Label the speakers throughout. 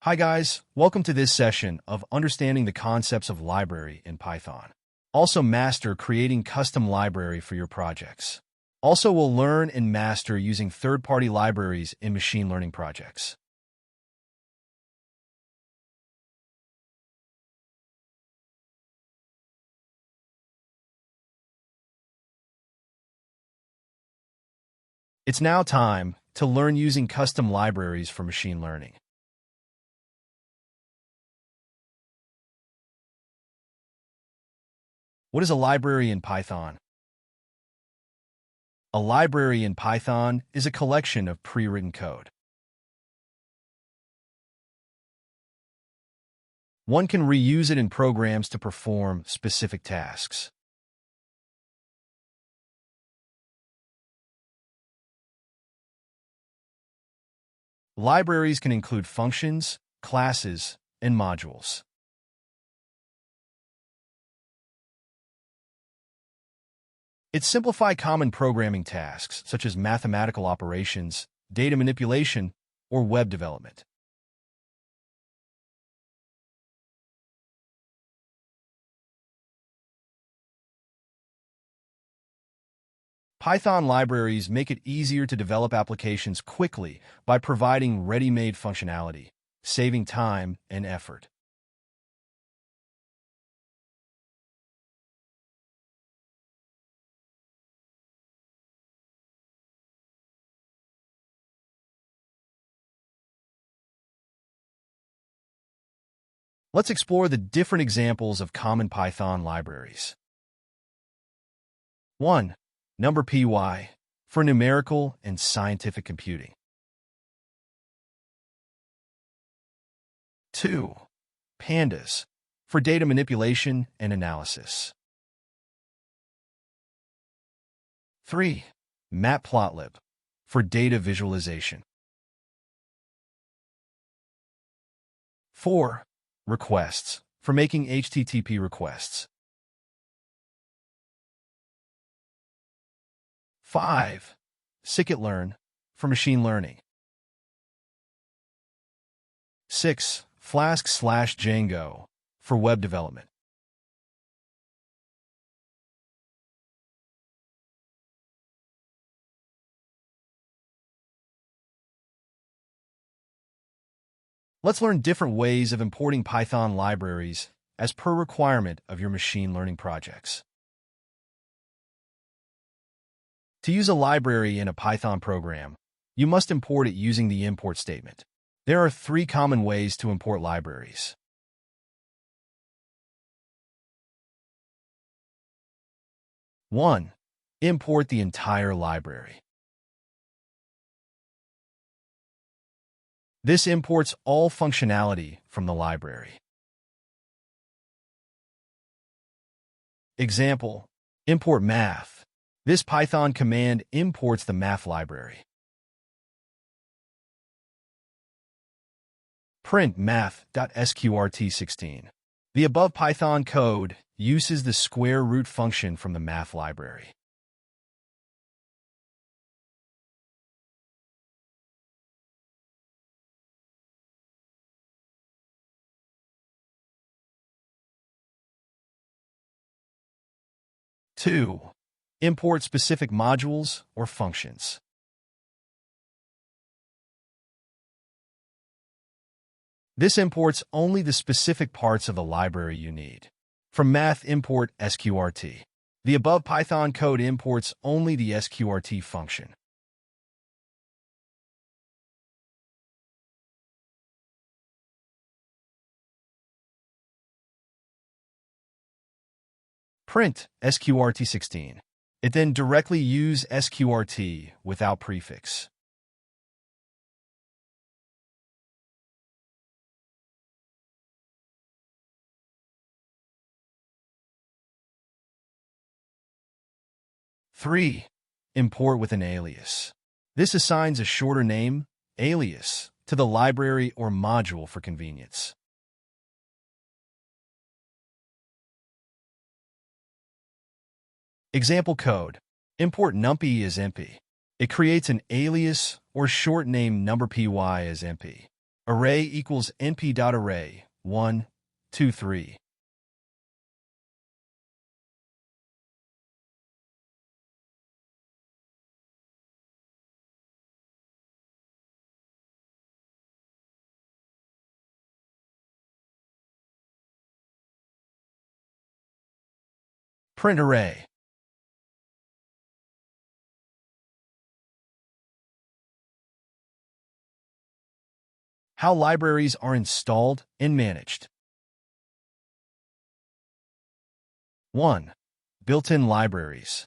Speaker 1: Hi guys, welcome to this session of understanding the concepts of library in Python. Also master creating custom library for your projects. Also we'll learn and master using third-party libraries in machine learning projects. It's now time to learn using custom libraries for machine learning. What is a library in Python? A library in Python is a collection of pre-written code. One can reuse it in programs to perform specific tasks. Libraries can include functions, classes, and modules. It simplifies common programming tasks such as mathematical operations, data manipulation, or web development. Python libraries make it easier to develop applications quickly by providing ready-made functionality, saving time and effort. Let's explore the different examples of common Python libraries. 1. NumPy for numerical and scientific computing. 2. Pandas for data manipulation and analysis. 3. Matplotlib for data visualization. 4. Requests for making HTTP requests. 5. Scikit-learn for machine learning. 6. Flask/Django for web development. Let's learn different ways of importing Python libraries as per requirement of your machine learning projects. To use a library in a Python program, you must import it using the import statement. There are 3 common ways to import libraries. 1. Import the entire library. This imports all functionality from the library. Example, import math. This Python command imports the math library. Print math.sqrt16. The above Python code uses the square root function from the math library. Two, import specific modules or functions. This imports only the specific parts of the library you need. From math, import sqrt. The above Python code imports only the sqrt function. Print sqrt16. It then directly use sqrt without prefix. Three, import with an alias. This assigns a shorter name, alias, to the library or module for convenience. Example code. Import numpy as np. It creates an alias or short name NumPy as np. Array equals np.array 1, 2, 3. Print array. How libraries are installed and managed. 1. Built-in libraries.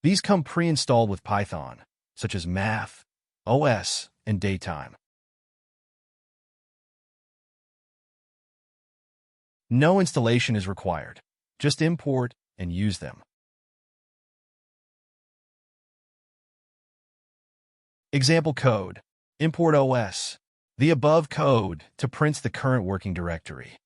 Speaker 1: These come pre-installed with Python, such as Math, OS, and Datetime. No installation is required. Just import and use them. Example code. Import OS. The above code to print the current working directory.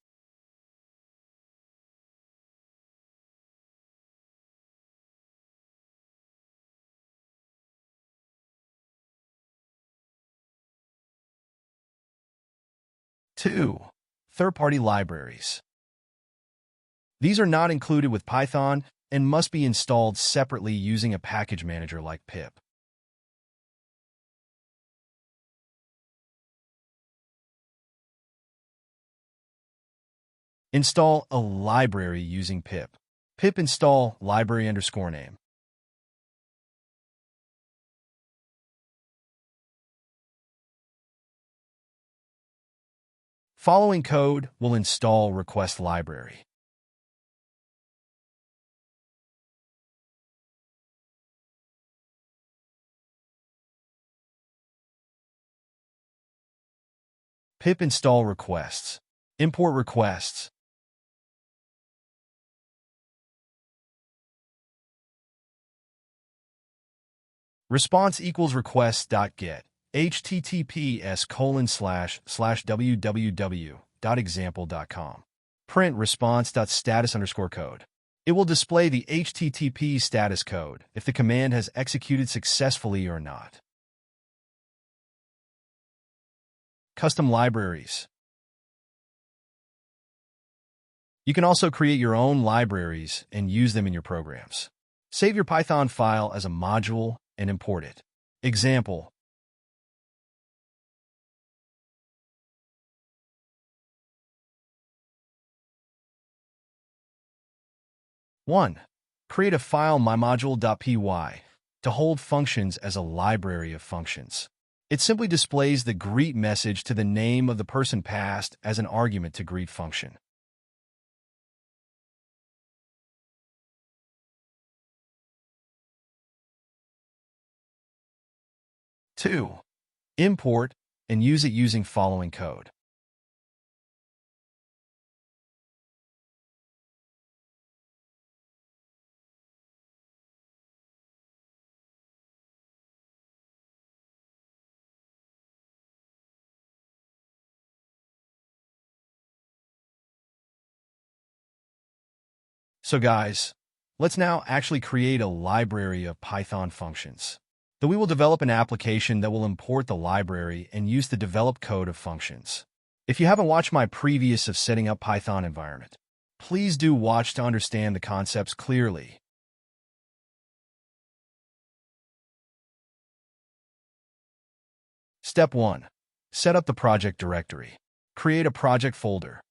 Speaker 1: Two. Third-party libraries. These are not included with Python and must be installed separately using a package manager like pip. Install a library using pip. Pip install library_name. Following code will install request library. Pip install requests. Import requests. Response equals request.get. https://www.example.com. Print response.status_code. It will display the HTTP status code if the command has executed successfully or not. Custom libraries. You can also create your own libraries and use them in your programs. Save your Python file as a module and import it. Example. One. Create a file mymodule.py to hold functions as a library of functions. It simply displays the greet message to the name of the person passed as an argument to greet function. Two. Import and use it using following code. So guys, let's now actually create a library of Python functions. Then we will develop an application that will import the library and use the developed code of functions. If you haven't watched my previous of setting up Python environment, please do watch to understand the concepts clearly. Step 1. Set up the project directory. Create a project folder.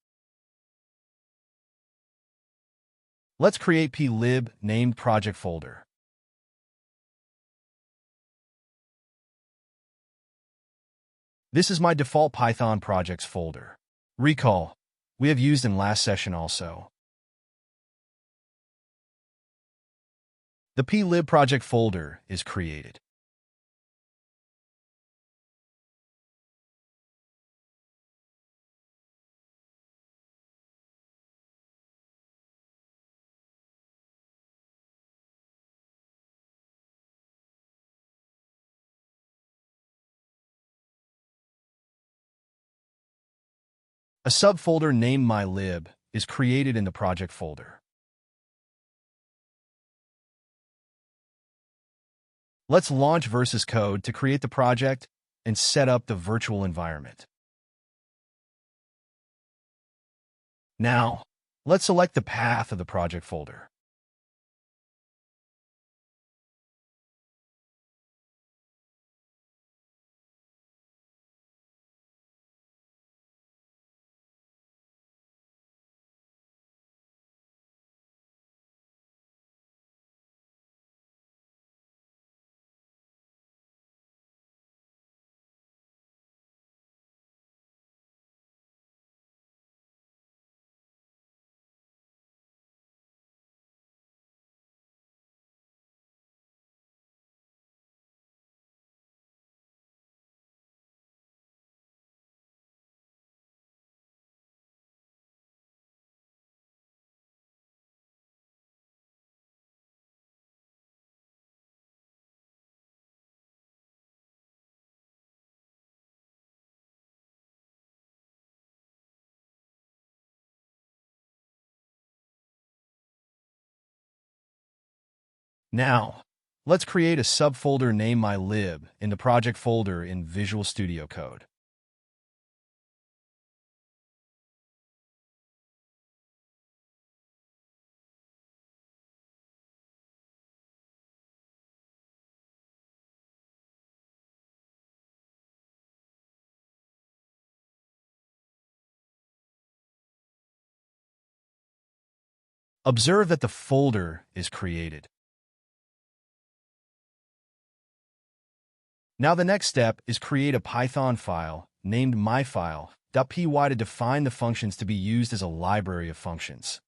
Speaker 1: Let's create plib named project folder. This is my default Python projects folder. Recall, we have used in last session also. The plib project folder is created. A subfolder named mylib is created in the project folder. Let's launch VS Code to create the project and set up the virtual environment. Now, let's select the path of the project folder. Now, let's create a subfolder named MyLib in the project folder in Visual Studio Code. Observe that the folder is created. Now the next step is create a Python file named myfile.py to define the functions to be used as a library of functions.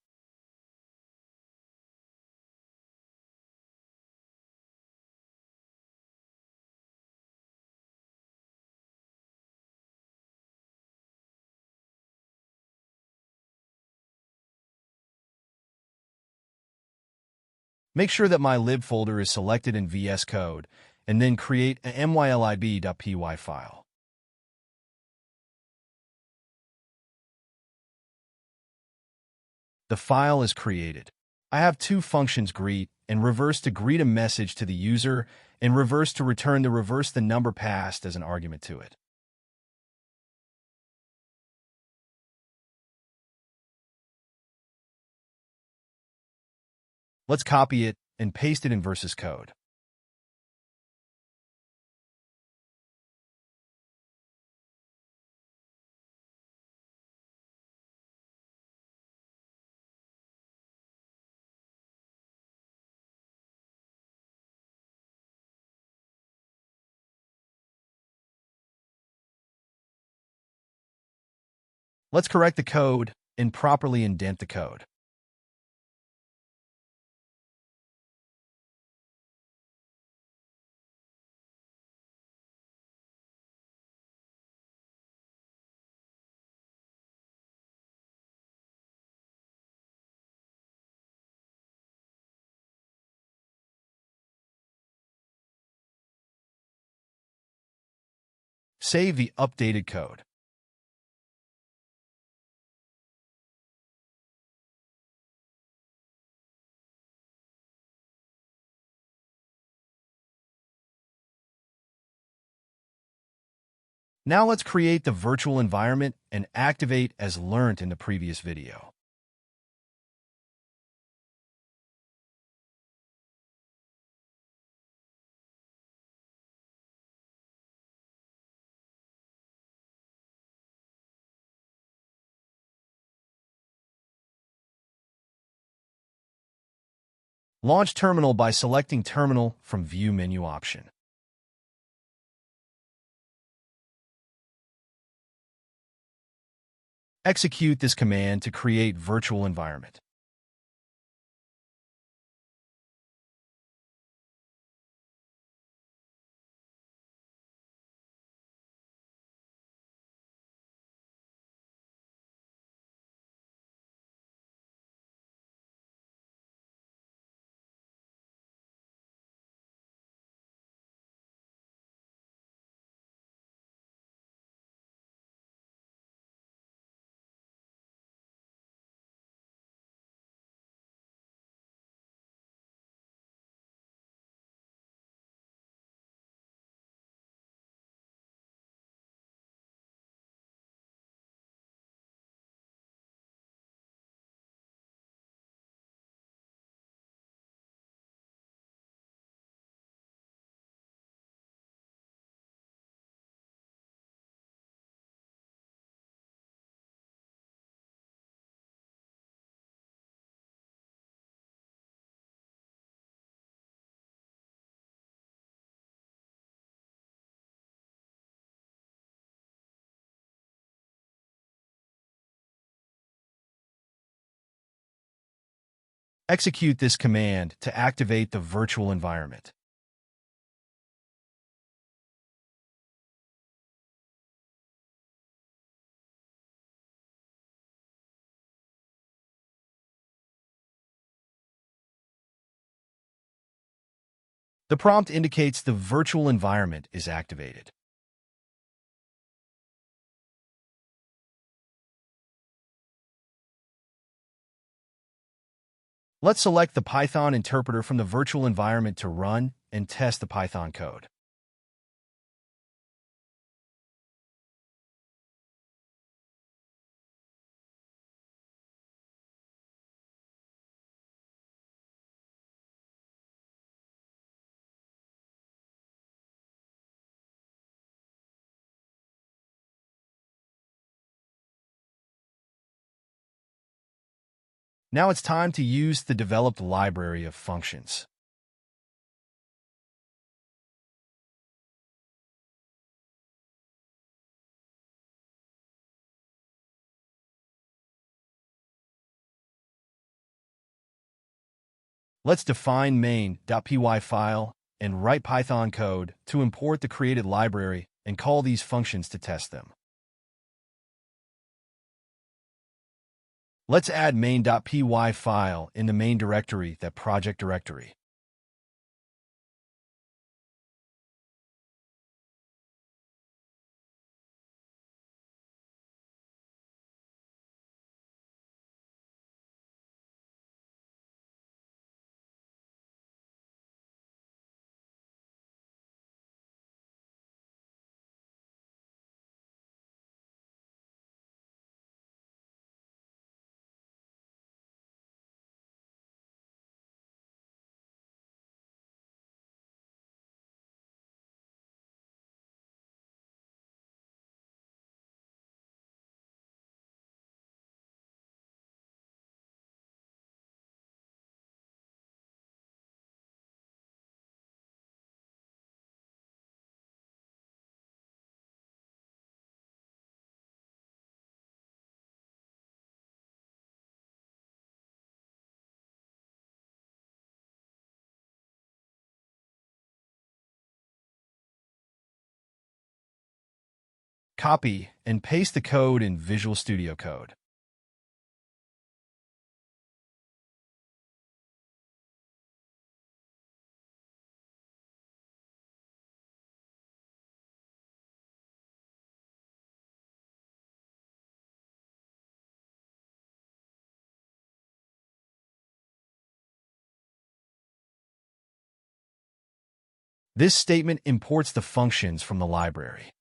Speaker 1: Make sure that MyLib folder is selected in VS Code, and then create a mylib.py file. The file is created. I have two functions, greet and reverse, to greet a message to the user, and reverse to return the number passed as an argument to it. Let's copy it and paste it in VS Code. Let's correct the code and properly indent the code. Save the updated code. Now let's create the virtual environment and activate as learned in the previous video. Launch Terminal by selecting Terminal from View menu option. Execute this command to create virtual environment. Execute this command to activate the virtual environment. The prompt indicates the virtual environment is activated. Let's select the Python interpreter from the virtual environment to run and test the Python code. Now it's time to use the developed library of functions. Let's define main.py file and write Python code to import the created library and call these functions to test them. Let's add main.py file in the main directory, that project directory. Copy and paste the code in Visual Studio Code. This statement imports the functions from the library.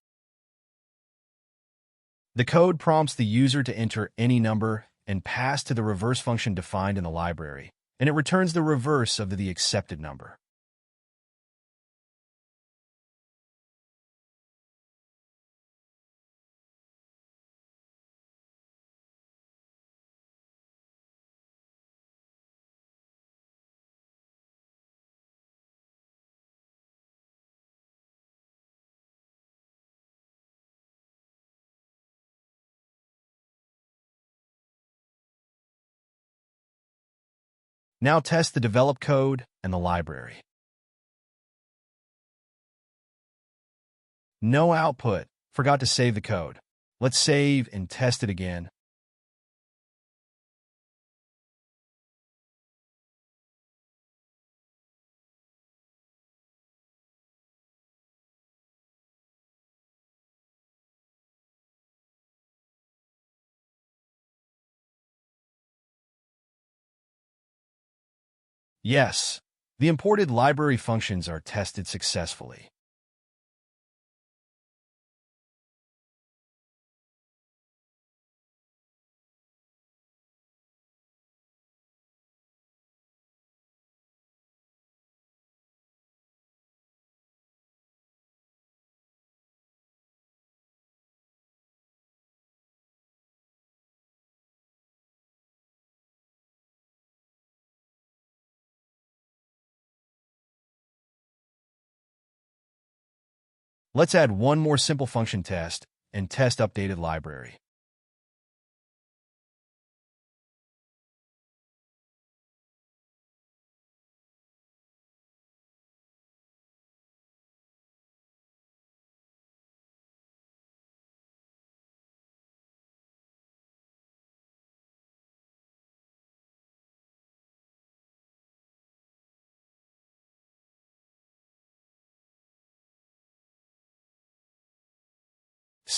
Speaker 1: The code prompts the user to enter any number and pass to the reverse function defined in the library, and it returns the reverse of the accepted number. Now test the developed code and the library. No output. Forgot to save the code. Let's save and test it again. Yes, the imported library functions are tested successfully. Let's add one more simple function test and test updated library.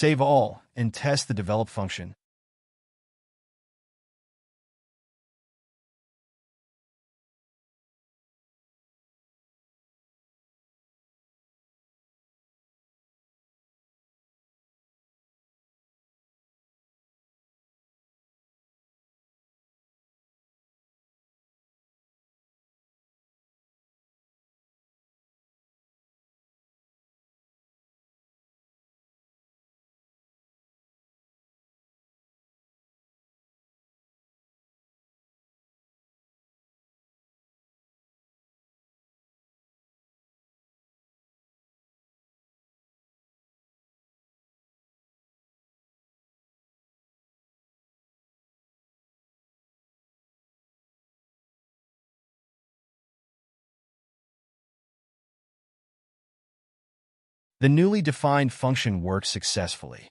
Speaker 1: Save all and test the develop function. The newly defined function works successfully.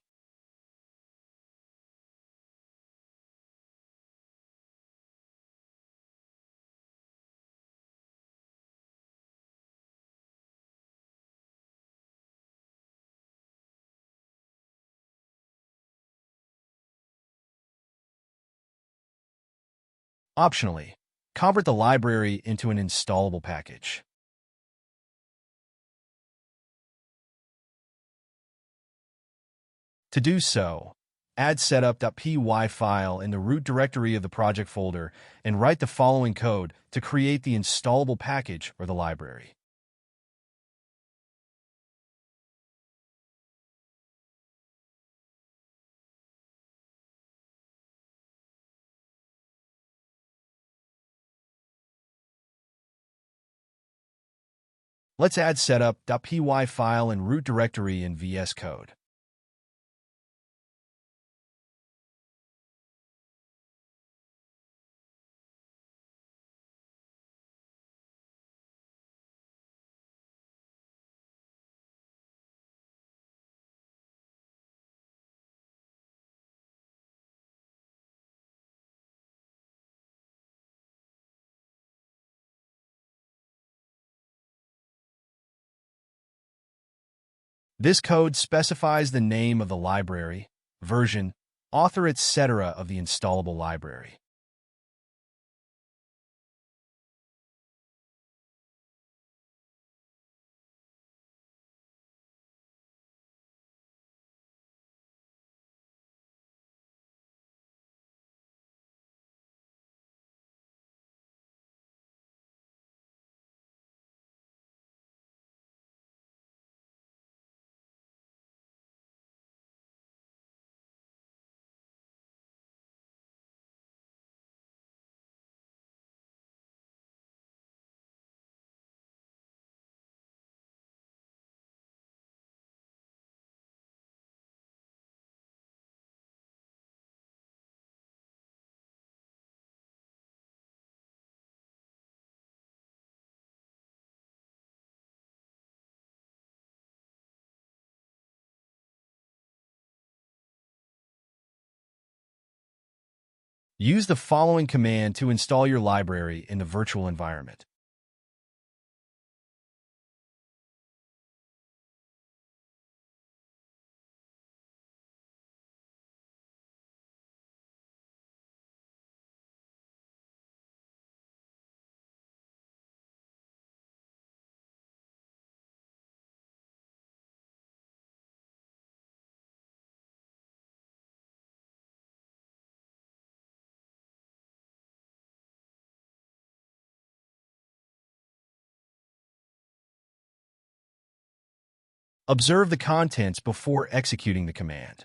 Speaker 1: Optionally, convert the library into an installable package. To do so, add setup.py file in the root directory of the project folder and write the following code to create the installable package or the library. Let's add setup.py file and root directory in VS Code. This code specifies the name of the library, version, author, etc. of the installable library. Use the following command to install your library in the virtual environment. Observe the contents before executing the command.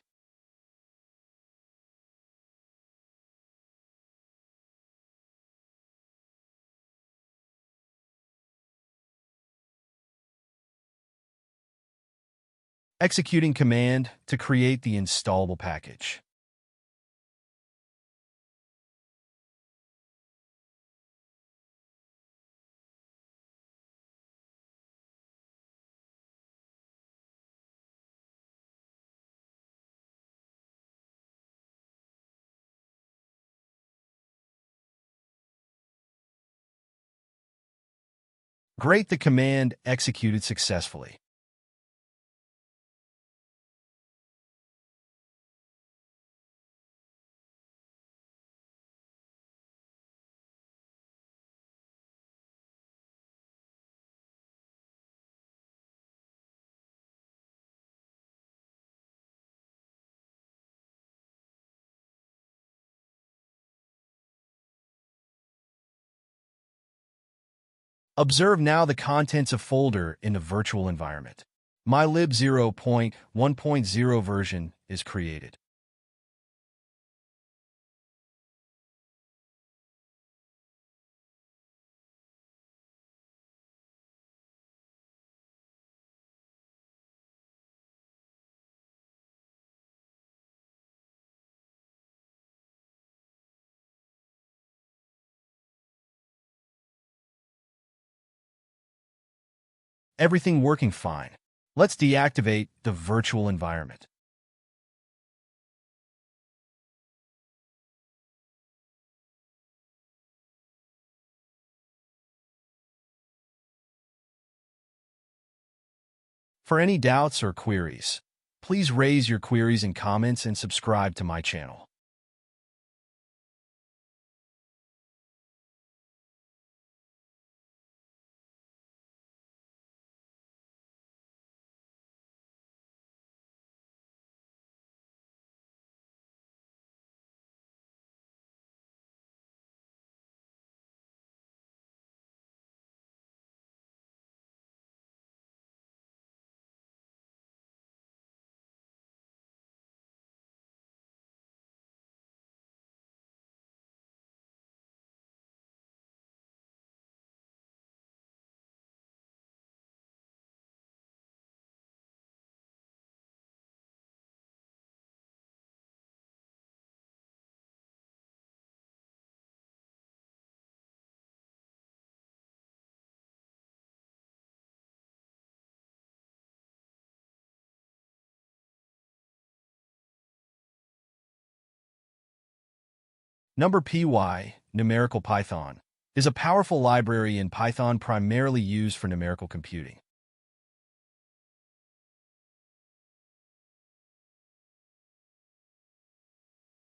Speaker 1: Executing command to create the installable package. Great, the command executed successfully. Observe now the contents of folder in the virtual environment. MyLib 0.1.0 version is created. Everything working fine. Let's deactivate the virtual environment. For any doubts or queries, please raise your queries in comments and subscribe to my channel. NumberPy, Numerical Python, is a powerful library in Python primarily used for numerical computing.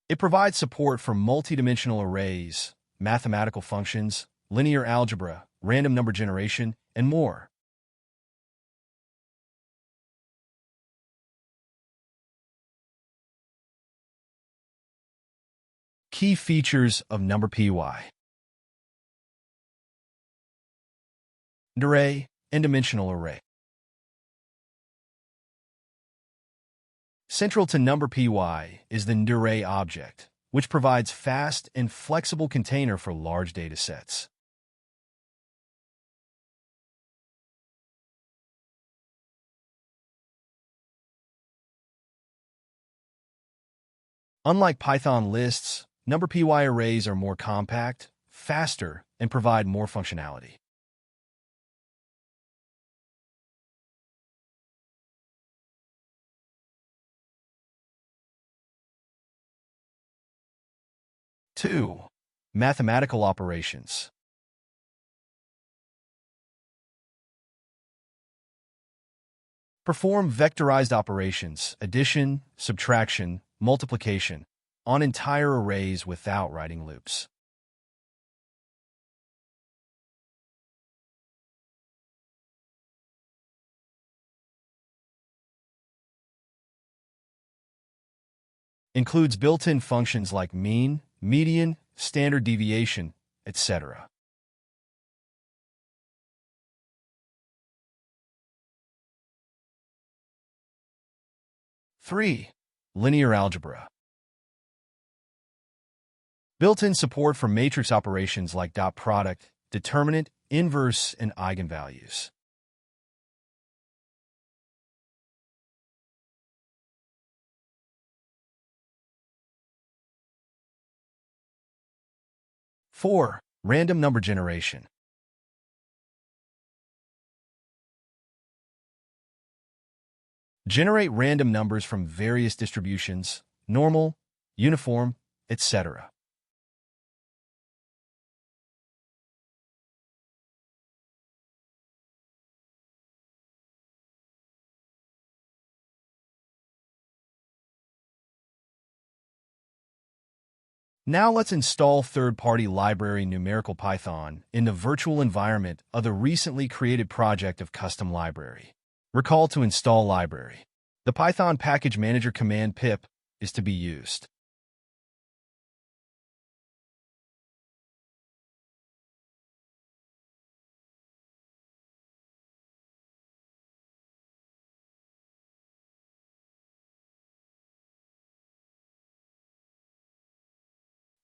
Speaker 1: It provides support for multidimensional arrays, mathematical functions, linear algebra, random number generation, and more. Key features of NumberPy. Array, n-dimensional array. Central to NumberPy is the array object, which provides fast and flexible container for large datasets. Unlike Python lists, NumberPy arrays are more compact, faster, and provide more functionality. Two, mathematical operations. Perform vectorized operations, addition, subtraction, multiplication, on entire arrays without writing loops. Includes built-in functions like mean, median, standard deviation, etc. Three, linear algebra. Built-in support for matrix operations like dot product, determinant, inverse, and eigenvalues. Four, random number generation. Generate random numbers from various distributions, normal, uniform, etc. Now let's install third-party library Numerical Python in the virtual environment of the recently created project of Custom Library. Recall to install library. The Python package manager command pip is to be used.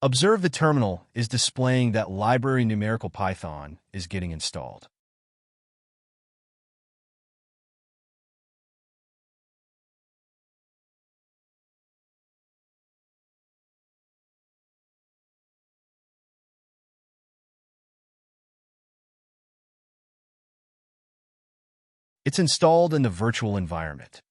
Speaker 1: Observe the terminal is displaying that library numerical Python is getting installed. It's installed in the virtual environment.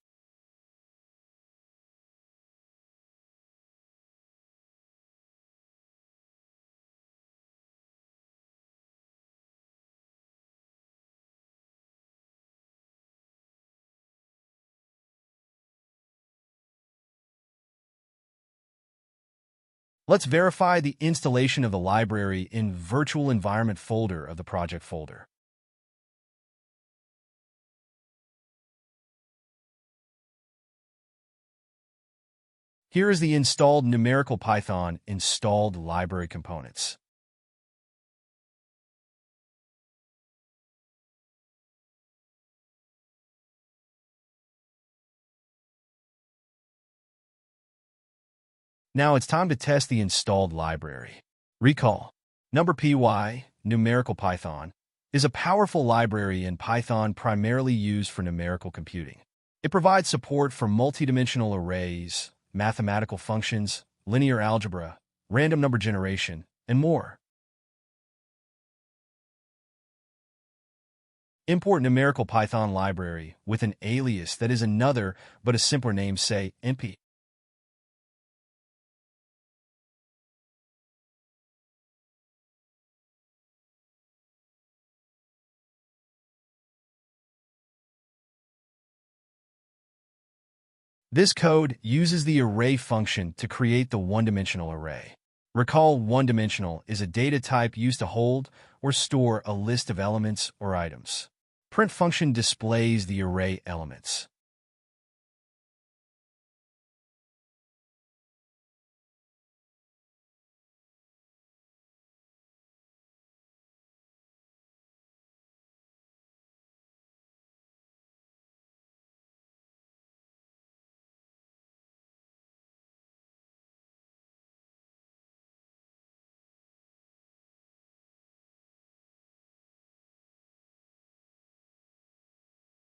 Speaker 1: Let's verify the installation of the library in Virtual Environment folder of the project folder. Here is the installed numerical Python installed library components. Now it's time to test the installed library. Recall, NumPy, numerical Python, is a powerful library in Python primarily used for numerical computing. It provides support for multidimensional arrays, mathematical functions, linear algebra, random number generation, and more. Import numerical Python library with an alias that is another but a simpler name, say NP. This code uses the array function to create the one-dimensional array. Recall, one-dimensional is a data type used to hold or store a list of elements or items. Print function displays the array elements.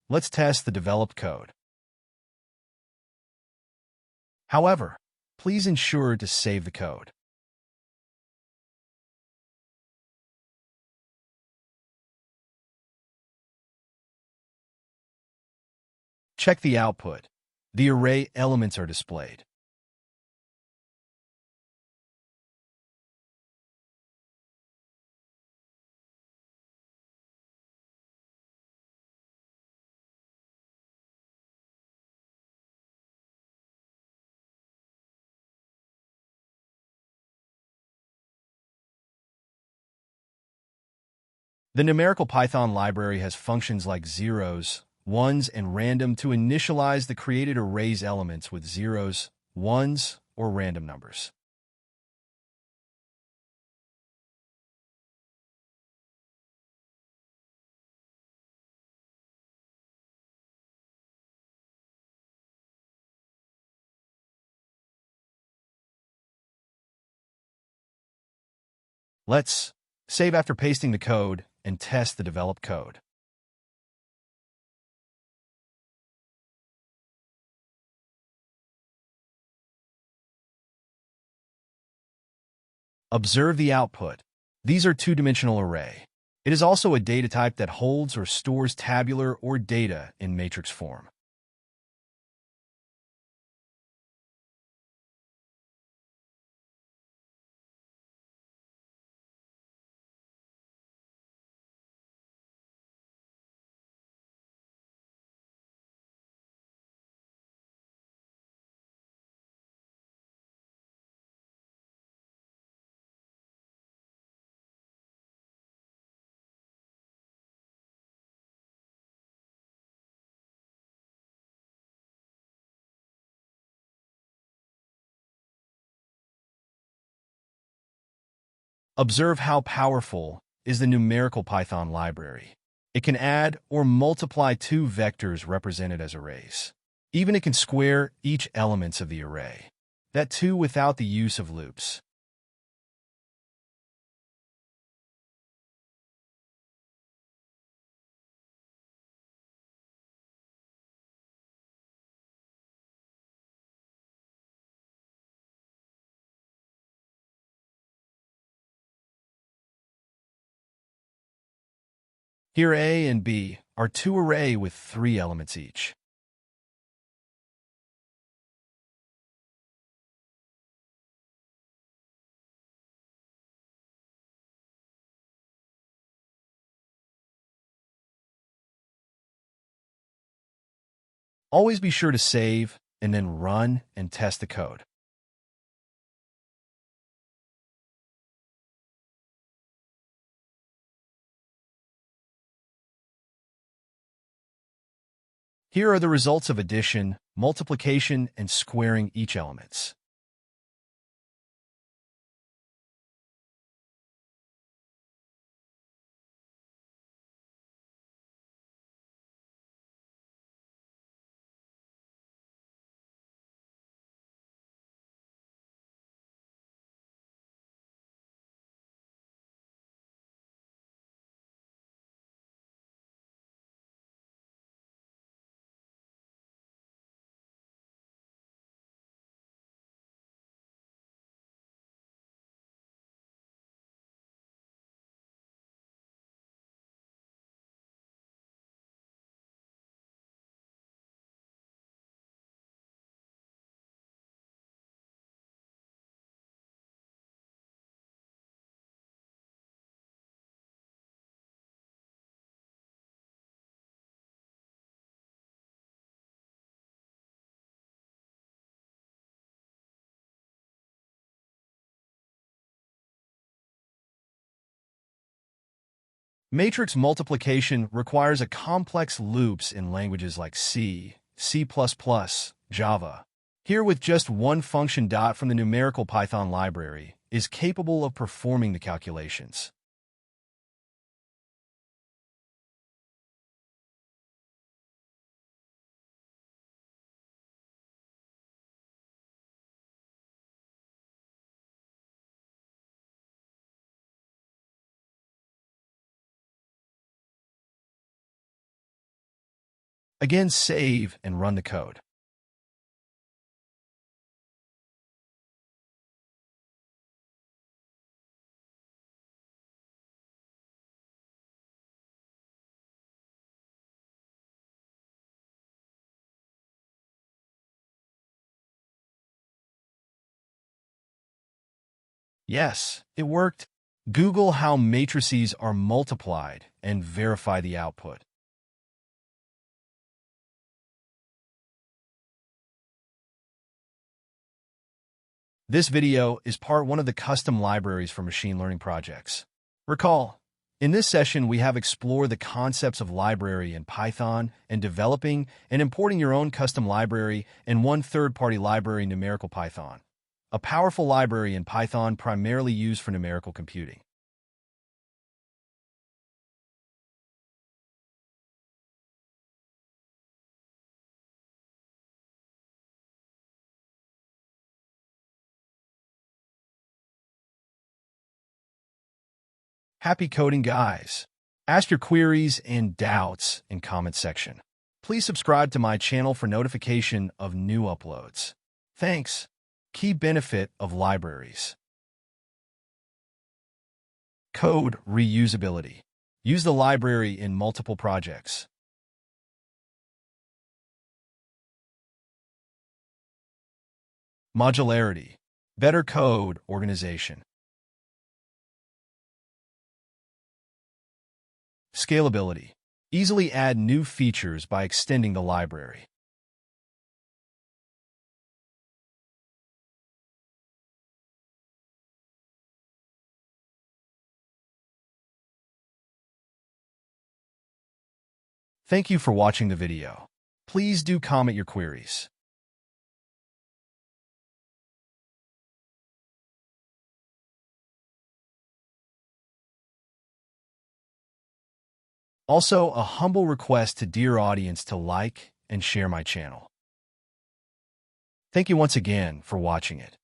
Speaker 1: Let's test the developed code. However, please ensure to save the code. Check the output. The array elements are displayed. The numerical Python library has functions like zeros, ones, and random to initialize the created array's elements with zeros, ones, or random numbers. Let's save after pasting the code and test the developed code. Observe the output. These are two-dimensional array. It is also a data type that holds or stores tabular or data in matrix form. Observe how powerful is the numerical Python library. It can add or multiply two vectors represented as arrays. Even it can square each elements of the array. That too without the use of loops. Here A and B are two arrays with 3 elements each. Always be sure to save and then run and test the code. Here are the results of addition, multiplication, and squaring each elements. Matrix multiplication requires a complex loops in languages like C, C++, Java. Here with just one function dot from the numerical Python library is capable of performing the calculations. Again, save and run the code. Yes, it worked. Google how matrices are multiplied and verify the output. This video is part 1 of the custom libraries for machine learning projects. Recall, in this session we have explored the concepts of library in Python and developing and importing your own custom library and one third-party library numerical Python, a powerful library in Python primarily used for numerical computing. Happy coding, guys! Ask your queries and doubts in comment section. Please subscribe to my channel for notification of new uploads. Thanks. Key benefit of libraries. Code reusability. Use the library in multiple projects. Modularity. Better code organization. Scalability. Easily add new features by extending the library. Thank you for watching the video. Please do comment your queries. Also, a humble request to dear audience to like and share my channel. Thank you once again for watching it.